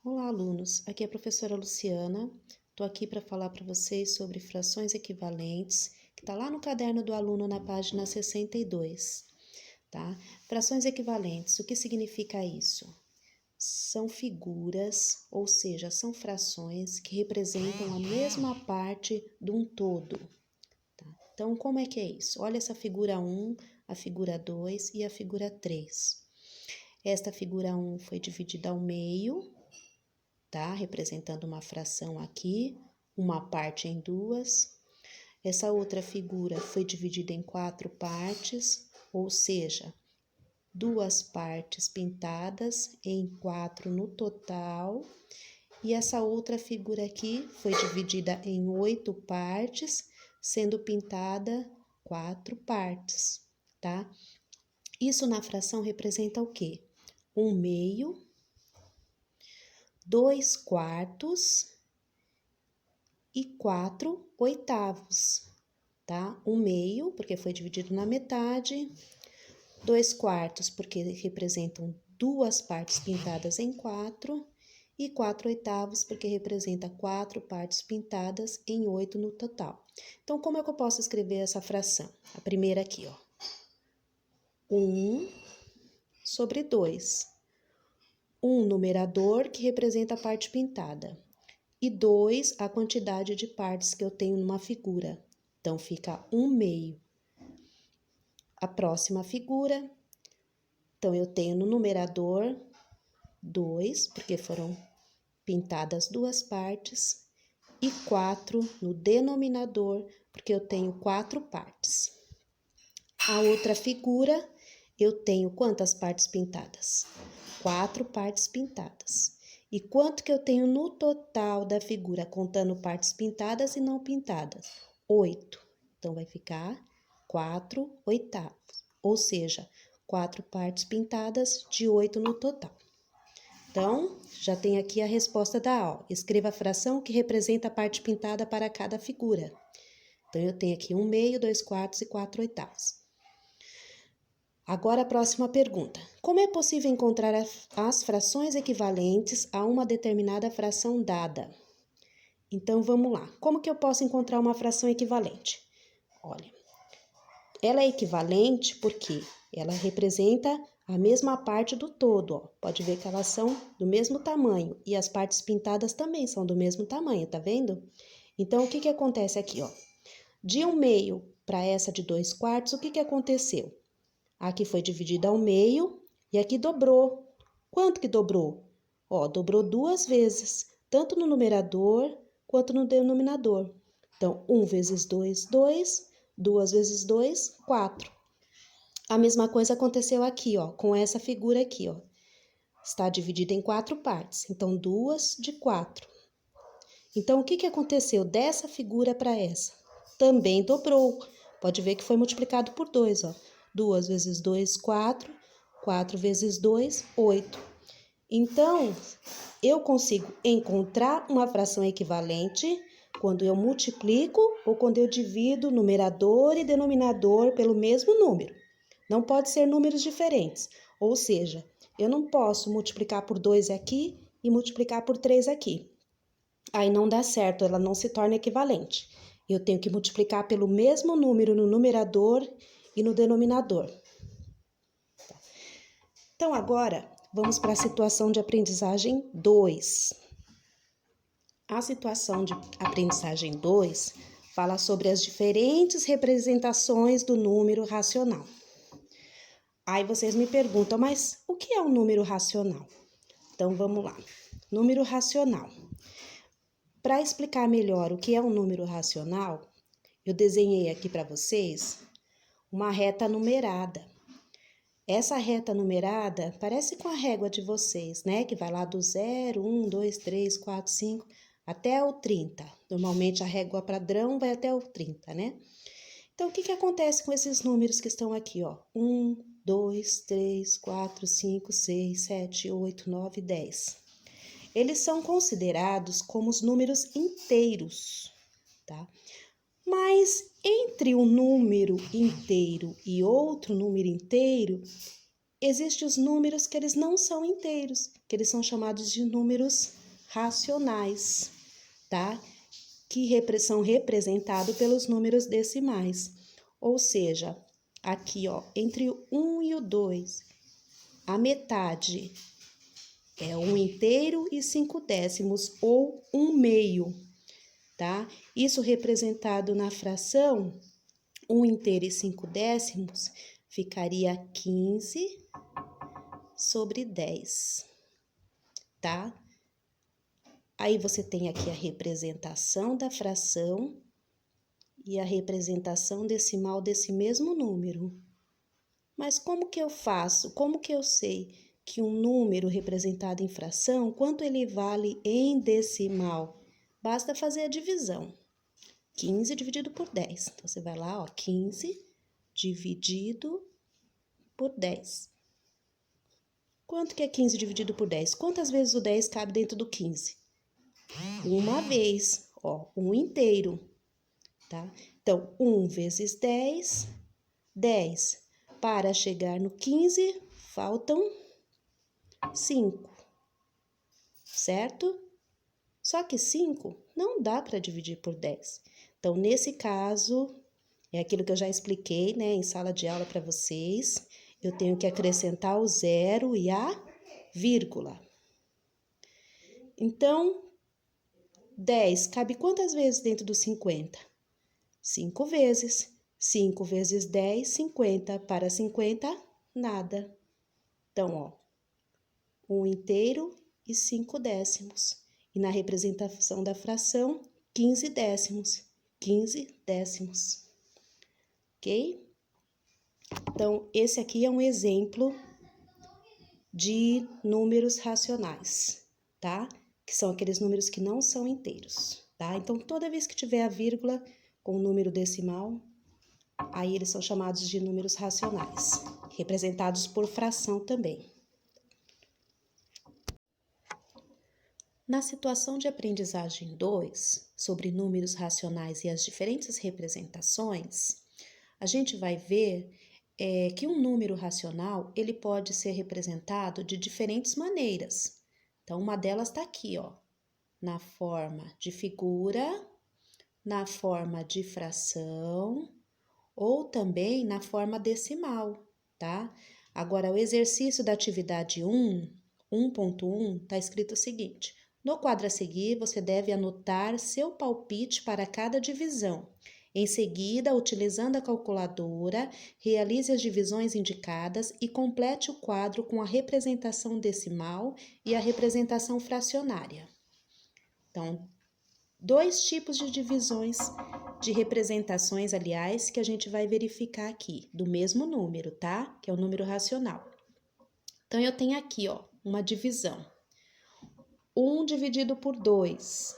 Olá, alunos! Aqui é a professora Luciana. Estou aqui para falar para vocês sobre frações equivalentes, que está lá no caderno do aluno na página 62, tá? Frações equivalentes, o que significa isso? São figuras, ou seja, são frações que representam a mesma parte de um todo, tá? Então, como é que é isso? Olha essa figura 1, a figura 2 e a figura 3. Esta figura 1 foi dividida ao meio, tá? Representando uma fração aqui, uma parte em duas. Essa outra figura foi dividida em 4 partes, ou seja, 2 partes pintadas em 4 no total. E essa outra figura aqui foi dividida em 8 partes, sendo pintada 4 partes, tá? Isso na fração representa o quê? 1/2, 2/4 e 4/8, tá? 1/2, porque foi dividido na metade, 2/4, porque representam 2 partes pintadas em 4, e 4/8, porque representa 4 partes pintadas em 8 no total. Então, como é que eu posso escrever essa fração? A primeira aqui, ó. 1/2. 1 numerador, que representa a parte pintada. E 2, a quantidade de partes que eu tenho numa figura. Então, fica 1/2. A próxima figura, então, eu tenho no numerador 2, porque foram pintadas 2 partes, e 4 no denominador, porque eu tenho 4 partes. A outra figura, eu tenho quantas partes pintadas? 4 partes pintadas. E quanto que eu tenho no total da figura, contando partes pintadas e não pintadas? 8. Então, vai ficar 4/8. Ou seja, 4 partes pintadas de 8 no total. Então, já tem aqui a resposta da aula. Escreva a fração que representa a parte pintada para cada figura. Então, eu tenho aqui 1/2, 2/4 e 4/8. Agora, a próxima pergunta. Como é possível encontrar as frações equivalentes a uma determinada fração dada? Então, vamos lá. Como que eu posso encontrar uma fração equivalente? Olha, ela é equivalente porque ela representa a mesma parte do todo, ó. Pode ver que elas são do mesmo tamanho e as partes pintadas também são do mesmo tamanho, tá vendo? Então, o que que acontece aqui, ó? De 1/2 para essa de 2/4, o que que aconteceu? Aqui foi dividida ao meio e aqui dobrou. Quanto que dobrou? Ó, dobrou 2 vezes, tanto no numerador quanto no denominador. Então, 1 vezes 2, 2, 2 vezes 2, 4. A mesma coisa aconteceu aqui, ó, com essa figura aqui, ó. Está dividida em 4 partes, então 2 de 4. Então, o que que aconteceu dessa figura para essa? Também dobrou. Pode ver que foi multiplicado por 2, ó. 2 vezes 2, 4. 4 vezes 2, 8. Então, eu consigo encontrar uma fração equivalente quando eu multiplico ou quando eu divido numerador e denominador pelo mesmo número. Não pode ser números diferentes. Ou seja, eu não posso multiplicar por 2 aqui e multiplicar por 3 aqui. Aí não dá certo, ela não se torna equivalente. Eu tenho que multiplicar pelo mesmo número no numerador e no denominador. Então, agora, vamos para a situação de aprendizagem 2. A situação de aprendizagem 2 fala sobre as diferentes representações do número racional. Aí vocês me perguntam, mas o que é um número racional? Então, vamos lá. Número racional. Para explicar melhor o que é um número racional, eu desenhei aqui para vocês uma reta numerada. Essa reta numerada parece com a régua de vocês, né? Que vai lá do 0, 1, 2, 3, 4, 5, até o 30. Normalmente a régua padrão vai até o 30, né? Então, o que que acontece com esses números que estão aqui, ó? 1, 2, 3, 4, 5, 6, 7, 8, 9, 10. Eles são considerados como os números inteiros, tá? Mas entre um número inteiro e outro número inteiro, existem os números que eles não são inteiros. que eles são chamados de números racionais, tá? Que são representados pelos números decimais. Ou seja, aqui, ó, entre o 1 e o 2, a metade é 1 inteiro e 5 décimos, ou 1 meio, tá? Isso representado na fração 1 inteiro e 5 décimos, ficaria 15 sobre 10, tá? Aí você tem aqui a representação da fração e a representação decimal desse mesmo número. Mas como que eu faço? Como que eu sei que um número representado em fração, quanto ele vale em decimal? Basta fazer a divisão. 15 dividido por 10. Então, você vai lá, ó, 15 dividido por 10. Quanto que é 15 dividido por 10? Quantas vezes o 10 cabe dentro do 15? Uma vez, ó, 1 inteiro, tá? Então, 1 vezes 10, 10. Para chegar no 15, faltam 5, certo? Só que 5 não dá para dividir por 10. Então, nesse caso, é aquilo que eu já expliquei, né, em sala de aula para vocês. Eu tenho que acrescentar o 0 e a vírgula. Então, 10 cabe quantas vezes dentro dos 50? 5 vezes. 5 vezes 10, 50. Para 50, nada. Então, ó, 1 inteiro e 5 décimos. E na representação da fração, 15 décimos. 15 décimos. Ok? Então, esse aqui é um exemplo de números racionais, tá? Que são aqueles números que não são inteiros, tá? Então, toda vez que tiver a vírgula com o número decimal, aí eles são chamados de números racionais, representados por fração também. Na situação de aprendizagem 2, sobre números racionais e as diferentes representações, a gente vai ver que um número racional, ele pode ser representado de diferentes maneiras. Então, uma delas está aqui, ó, na forma de figura, na forma de fração, ou também na forma decimal, tá? Agora, o exercício da atividade 1, 1.1, está escrito o seguinte: no quadro a seguir, você deve anotar seu palpite para cada divisão. Em seguida, utilizando a calculadora, realize as divisões indicadas e complete o quadro com a representação decimal e a representação fracionária. Então, 2 tipos de divisões, de representações, aliás, que a gente vai verificar aqui, do mesmo número, tá? Que é o número racional. Então, eu tenho aqui, ó, uma divisão. 1 dividido por 2,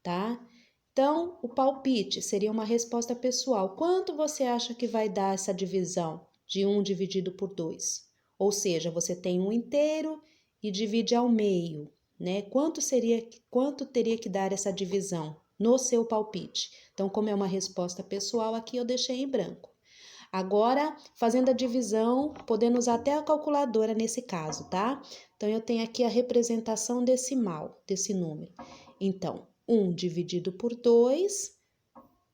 tá? Então, o palpite seria uma resposta pessoal. Quanto você acha que vai dar essa divisão de 1 dividido por 2? Ou seja, você tem 1 inteiro e divide ao meio, né? Quanto teria que dar essa divisão no seu palpite? Então, como é uma resposta pessoal, aqui eu deixei em branco. Agora, fazendo a divisão, podendo usar até a calculadora nesse caso, tá? Então, eu tenho aqui a representação decimal desse número. Então, 1 dividido por 2,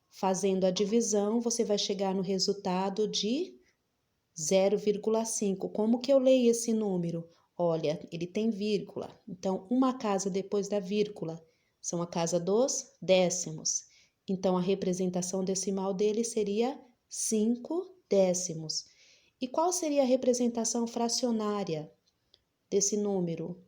fazendo a divisão, você vai chegar no resultado de 0,5. Como que eu leio esse número? Olha, ele tem vírgula. Então, uma casa depois da vírgula são a casa dos décimos. Então, a representação decimal dele seria 5 décimos. E qual seria a representação fracionária desse número?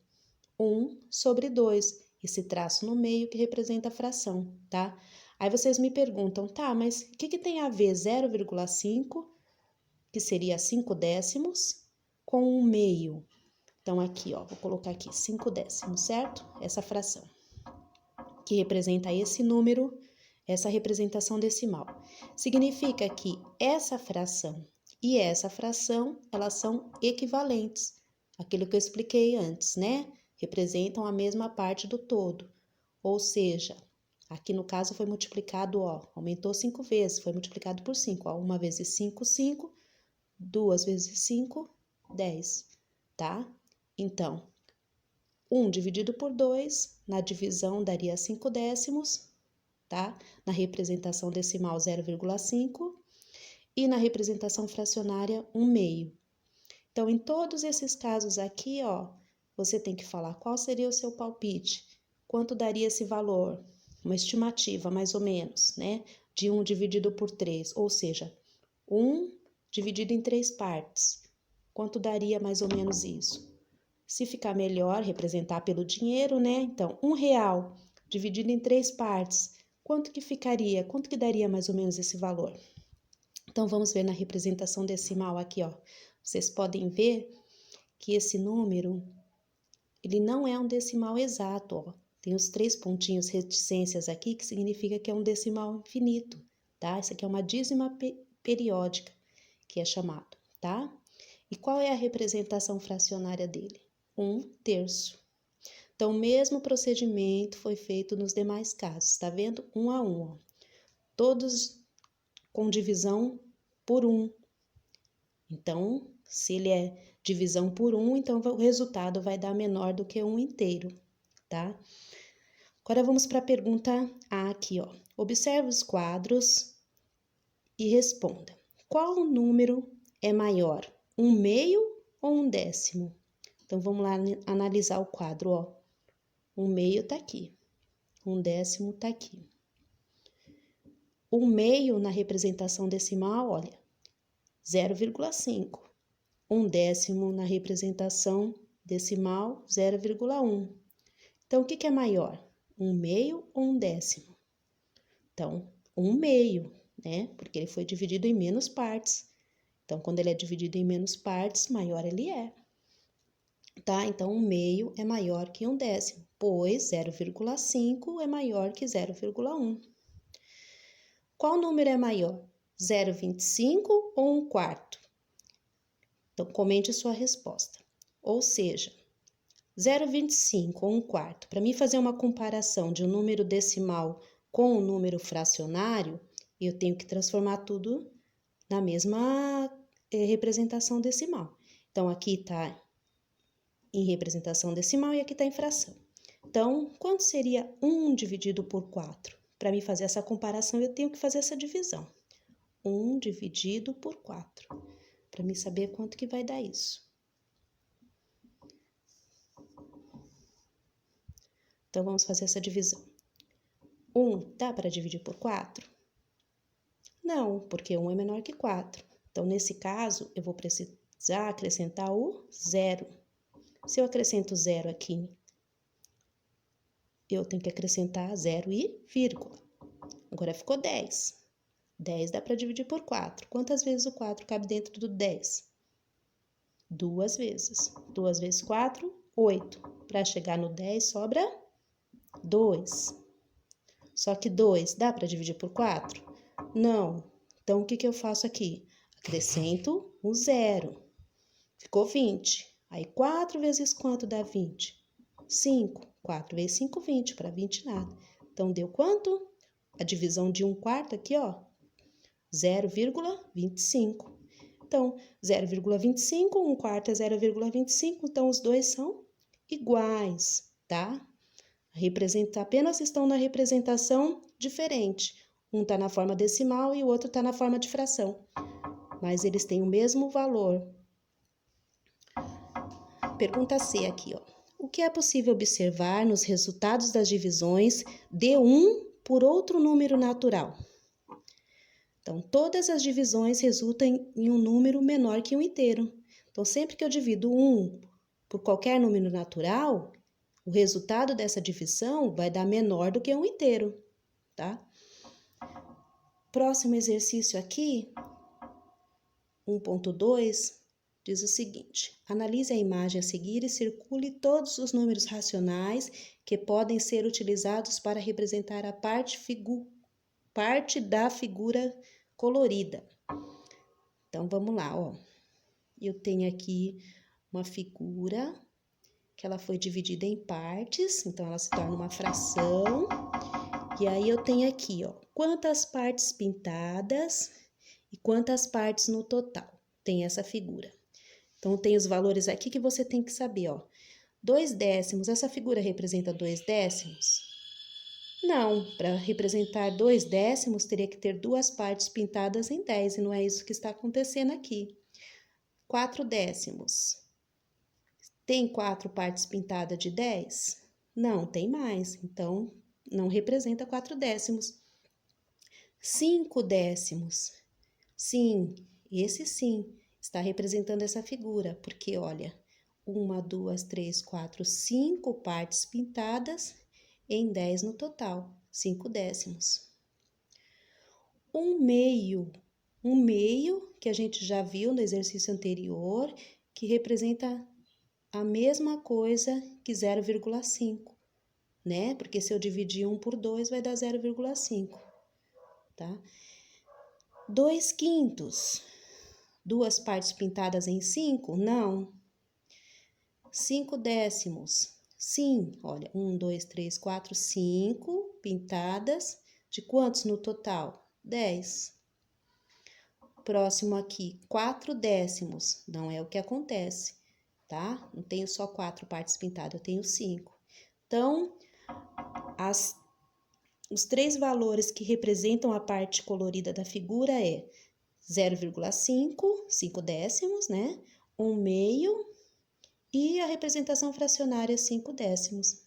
1 sobre 2. Esse traço no meio que representa a fração, tá? Aí vocês me perguntam, tá, mas o que tem a ver 0,5, que seria 5 décimos, com 1 meio? Então, aqui, ó, vou colocar aqui 5 décimos, certo? Essa fração, que representa esse número, essa representação decimal. Significa que essa fração e essa fração, elas são equivalentes. Aquilo que eu expliquei antes, né? Representam a mesma parte do todo. Ou seja, aqui no caso foi multiplicado, ó, aumentou 5 vezes, foi multiplicado por 5. Ó, 1 vezes 5, 5. 2 vezes 5, 10, tá? Então, 1 dividido por 2, na divisão daria 5 décimos, tá? Na representação decimal 0,5 e na representação fracionária 1/2. Então, em todos esses casos aqui, ó, você tem que falar qual seria o seu palpite, quanto daria esse valor, uma estimativa mais ou menos, né? De 1 dividido por 3, ou seja, 1 dividido em 3 partes. Quanto daria mais ou menos isso? Se ficar melhor, representar pelo dinheiro, né? Então, R$1 dividido em 3 partes, quanto que ficaria? Quanto que daria mais ou menos esse valor? Então, vamos ver na representação decimal aqui, ó. Vocês podem ver que esse número, ele não é um decimal exato, ó. Tem os 3 pontinhos reticências aqui, que significa que é um decimal infinito, tá? Isso aqui é uma dízima periódica, que é chamado, tá? E qual é a representação fracionária dele? 1/3. Então, o mesmo procedimento foi feito nos demais casos, tá vendo? 1 a 1, ó. Todos com divisão por 1. Então, se ele é divisão por 1, então o resultado vai dar menor do que 1 inteiro, tá? Agora vamos para a pergunta A aqui, ó. Observe os quadros e responda. Qual número é maior, 1/2 ou 1/10? Então, vamos lá analisar o quadro, ó. 1/2 tá aqui, 1/10 tá aqui. 1/2 na representação decimal, olha, 0,5. 1/10 na representação decimal, 0,1. Então, o que é maior? 1/2 ou 1/10? Então, 1/2, né? Porque ele foi dividido em menos partes. Então, quando ele é dividido em menos partes, maior ele é. Tá? Então, 1/2 é maior que 1/10, pois 0,5 é maior que 0,1. Qual número é maior? 0,25 ou 1/4? Então, comente sua resposta. Ou seja, 0,25 ou 1/4. Para mim fazer uma comparação de um número decimal com um número fracionário, eu tenho que transformar tudo na mesma representação decimal. Então, aqui está em representação decimal e aqui está em fração. Então, quanto seria 1 dividido por 4? Para mim fazer essa comparação, eu tenho que fazer essa divisão. 1 dividido por 4. Para mim saber quanto que vai dar isso. Então, vamos fazer essa divisão. 1 dá para dividir por 4? Não, porque 1 é menor que 4. Então, nesse caso, eu vou precisar acrescentar o 0. Se eu acrescento 0 aqui, eu tenho que acrescentar 0 e vírgula. Agora ficou 10. 10 dá para dividir por 4. Quantas vezes o 4 cabe dentro do 10? 2 vezes. 2 vezes 4, 8. Para chegar no 10, sobra 2. Só que 2 dá para dividir por 4? Não. Então, o que eu faço aqui? Acrescento o 0. Ficou 20. Aí, 4 vezes quanto dá 20? 5. 4 vezes 5, 20. Para 20, nada. Então, deu quanto? A divisão de 1/4 aqui, ó. 0,25. Então, 0,25, 1/4 é 0,25. Então, os dois são iguais, tá? Apenas estão na representação diferente. Um está na forma decimal e o outro está na forma de fração. Mas eles têm o mesmo valor. Pergunta C aqui, ó. O que é possível observar nos resultados das divisões de um por outro número natural? Então, todas as divisões resultam em um número menor que um inteiro. Então, sempre que eu divido 1 por qualquer número natural, o resultado dessa divisão vai dar menor do que um inteiro, tá? Próximo exercício aqui, 1.2, diz o seguinte: analise a imagem a seguir e circule todos os números racionais que podem ser utilizados para representar a parte da figura colorida. Então, vamos lá, ó. Eu tenho aqui uma figura que ela foi dividida em partes, então ela se torna uma fração. E aí eu tenho aqui, ó, quantas partes pintadas e quantas partes no total tem essa figura. Então, tem os valores aqui que você tem que saber, ó. 2 décimos, essa figura representa 2 décimos? Não, para representar 2 décimos, teria que ter duas partes pintadas em 10, e não é isso que está acontecendo aqui. 4 décimos. Tem 4 partes pintadas de 10? Não, tem mais, então não representa 4 décimos. 5 décimos. Sim, esse sim está representando essa figura, porque olha, 1, 2, 3, 4, 5 partes pintadas em 10 no total, 5 décimos. 1/2, que a gente já viu no exercício anterior, que representa a mesma coisa que 0,5, né? Porque se eu dividir 1 por 2, vai dar 0,5, tá? 2/5, duas partes pintadas em 5? Não. 5 décimos. Sim, olha, 1, 2, 3, 4, 5 pintadas. De quantos no total? 10. Próximo aqui, 4 décimos. Não é o que acontece, tá? Não tenho só 4 partes pintadas, eu tenho 5. Então, os 3 valores que representam a parte colorida da figura é 0,5, 5 décimos, né? 1/2 e a representação fracionária 5 décimos,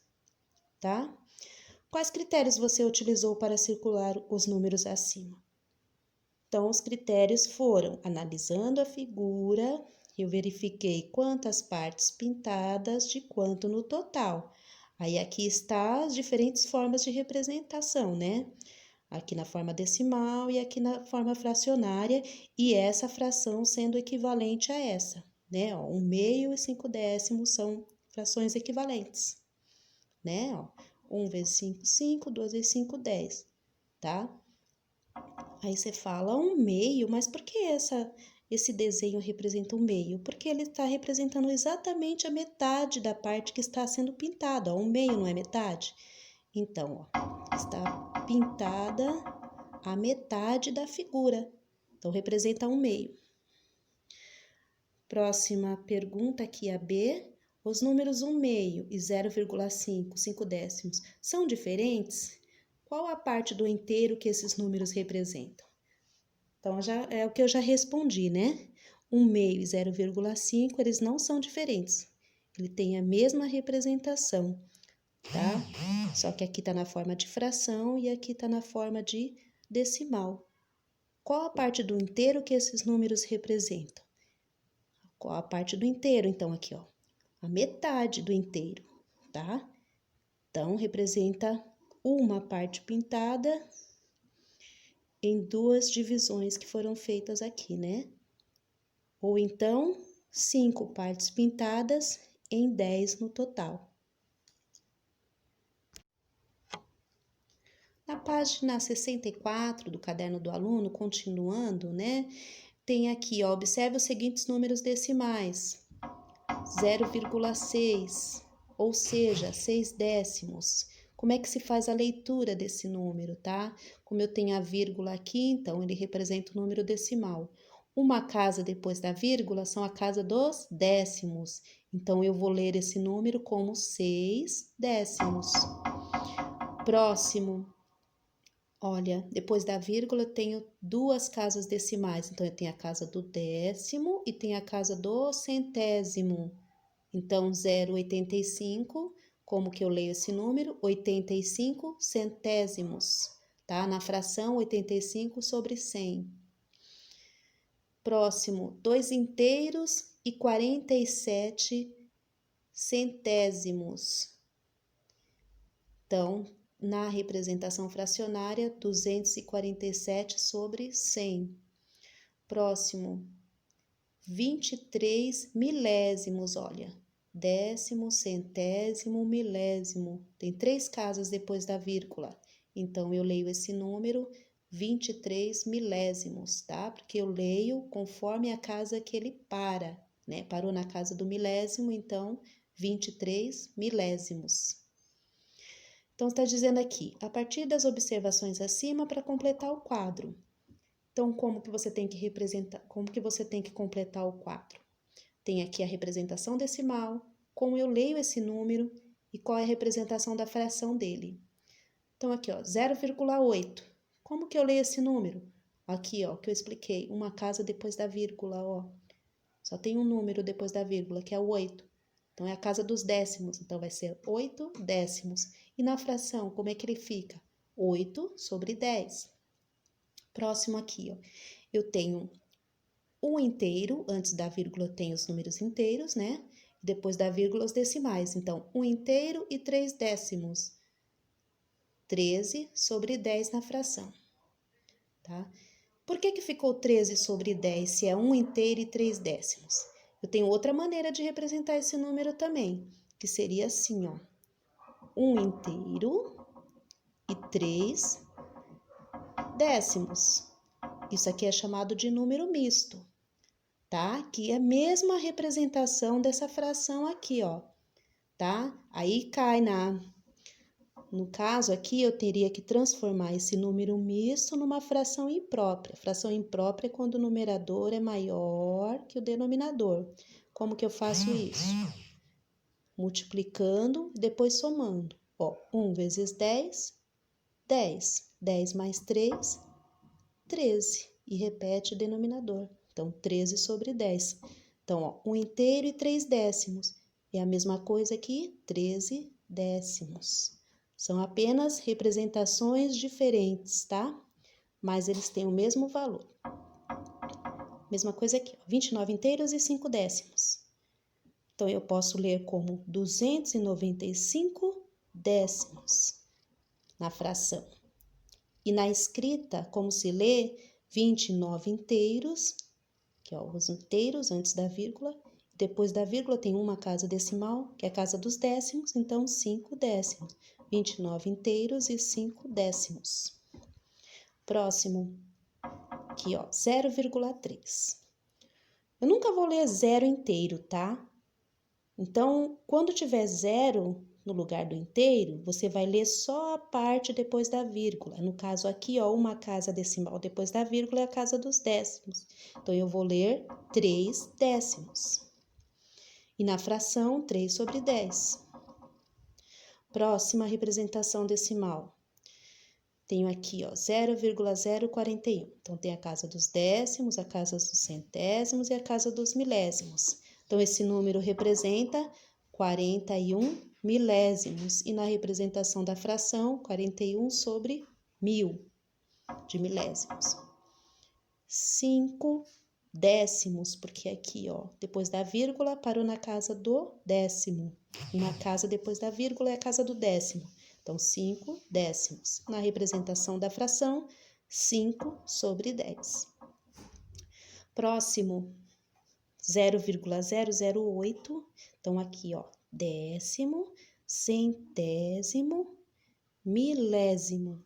tá? Quais critérios você utilizou para circular os números acima? Então, os critérios foram, analisando a figura, eu verifiquei quantas partes pintadas de quanto no total. Aí, aqui está as diferentes formas de representação, né? Aqui na forma decimal e aqui na forma fracionária, e essa fração sendo equivalente a essa, né? Ó, 1/2 e 5 décimos são frações equivalentes, né? Ó, 1 vezes 5, 5, 2 vezes 5, 10, tá? Aí você fala 1/2, mas por que esse desenho representa 1/2? Porque ele está representando exatamente a metade da parte que está sendo pintada. 1/2 não é metade? Então, ó, está pintada a metade da figura. Então, representa 1/2. Próxima pergunta aqui, a B. Os números 1/2 e 0,5, 5 décimos, são diferentes? Qual a parte do inteiro que esses números representam? Então, é o que eu já respondi, né? 1/2 e 0,5, eles não são diferentes. Ele tem a mesma representação, tá? Só que aqui está na forma de fração e aqui está na forma de decimal. Qual a parte do inteiro que esses números representam? Qual a parte do inteiro? Então, aqui, ó, a metade do inteiro, tá? Então, representa uma parte pintada em 2 divisões que foram feitas aqui, né? Ou então, 5 partes pintadas em 10 no total. Na página 64 do caderno do aluno, continuando, né? Tem aqui, ó, observe os seguintes números decimais. 0,6, ou seja, 6 décimos. Como é que se faz a leitura desse número, tá? Como eu tenho a vírgula aqui, então ele representa o número decimal. Uma casa depois da vírgula são a casa dos décimos. Então, eu vou ler esse número como 6 décimos. Próximo. Olha, depois da vírgula eu tenho 2 casas decimais. Então, eu tenho a casa do décimo e tenho a casa do centésimo. Então, 0,85, como que eu leio esse número? 85 centésimos, tá? Na fração, 85 sobre 100. Próximo, 2 inteiros e 47 centésimos. Então, na representação fracionária, 247 sobre 100. Próximo, 23 milésimos, olha. Décimo, centésimo, milésimo. Tem 3 casas depois da vírgula. Então, eu leio esse número 23 milésimos, tá? Porque eu leio conforme a casa que ele para, né? Parou na casa do milésimo, então 23 milésimos. Então, está dizendo aqui, a partir das observações acima para completar o quadro. Então, como que você tem que representar, como que você tem que completar o quadro? Tem aqui a representação decimal, como eu leio esse número e qual é a representação da fração dele. Então, aqui, ó, 0,8. Como que eu leio esse número? Aqui, ó, que eu expliquei, uma casa depois da vírgula, ó. Só tem um número depois da vírgula, que é o 8. Então, é a casa dos décimos. Então, vai ser 8 décimos. E na fração, como é que ele fica? 8 sobre 10. Próximo aqui, ó. Eu tenho um inteiro, antes da vírgula tem os números inteiros, né? Depois da vírgula, os decimais. Então, 1 inteiro e 3 décimos. 13 sobre 10 na fração, tá? Por que ficou 13 sobre 10 se é 1 inteiro e 3 décimos? Eu tenho outra maneira de representar esse número também, que seria assim, ó. 1 inteiro e 3 décimos. Isso aqui é chamado de número misto, tá? Que é a mesma representação dessa fração aqui, ó, tá? Aí cai no caso aqui, eu teria que transformar esse número misto numa fração imprópria. Fração imprópria é quando o numerador é maior que o denominador. Como que eu faço isso? Multiplicando e depois somando. Ó, 1 vezes 10, 10. 10 mais 3, 13. E repete o denominador. Então, 13 sobre 10. Então, ó, 1 inteiro e 3 décimos. É a mesma coisa aqui, 13 décimos. São apenas representações diferentes, tá? Mas eles têm o mesmo valor. Mesma coisa aqui, ó, 29 inteiros e 5 décimos. Então, eu posso ler como 295 décimos na fração. E na escrita, como se lê 29 inteiros, que é os inteiros antes da vírgula. Depois da vírgula tem uma casa decimal, que é a casa dos décimos, então 5 décimos. 29 inteiros e 5 décimos. Próximo, aqui, ó, 0,3. Eu nunca vou ler zero inteiro, tá? Então, quando tiver zero no lugar do inteiro, você vai ler só a parte depois da vírgula. No caso aqui, ó, uma casa decimal depois da vírgula é a casa dos décimos. Então, eu vou ler 3 décimos. E na fração, 3 sobre 10. Próxima representação decimal. Tenho aqui, ó, 0,041. Então, tem a casa dos décimos, a casa dos centésimos e a casa dos milésimos. Então, esse número representa 41 milésimos. E na representação da fração, 41 sobre 1000 de milésimos. 5 décimos, porque aqui, ó, depois da vírgula, parou na casa do décimo. Uma casa depois da vírgula é a casa do décimo. Então, 5 décimos. Na representação da fração, 5 sobre 10. Próximo, 0,008. Então, aqui, ó, décimo, centésimo, milésimo.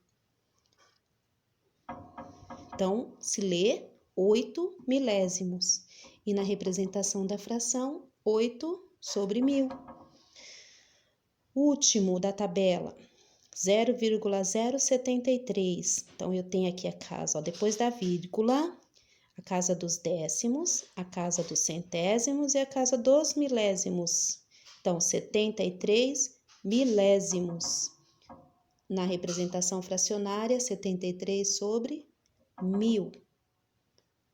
Então, se lê 8 milésimos. E na representação da fração, 8 sobre 1000. Último da tabela, 0,073. Então, eu tenho aqui a casa, ó, depois da vírgula, a casa dos décimos, a casa dos centésimos e a casa dos milésimos. Então, 73 milésimos. Na representação fracionária, 73 sobre 1000.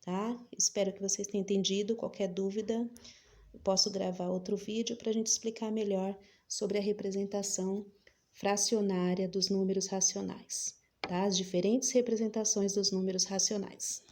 Tá? Espero que vocês tenham entendido. Qualquer dúvida, eu posso gravar outro vídeo para a gente explicar melhor sobre a representação fracionária dos números racionais, tá? As diferentes representações dos números racionais.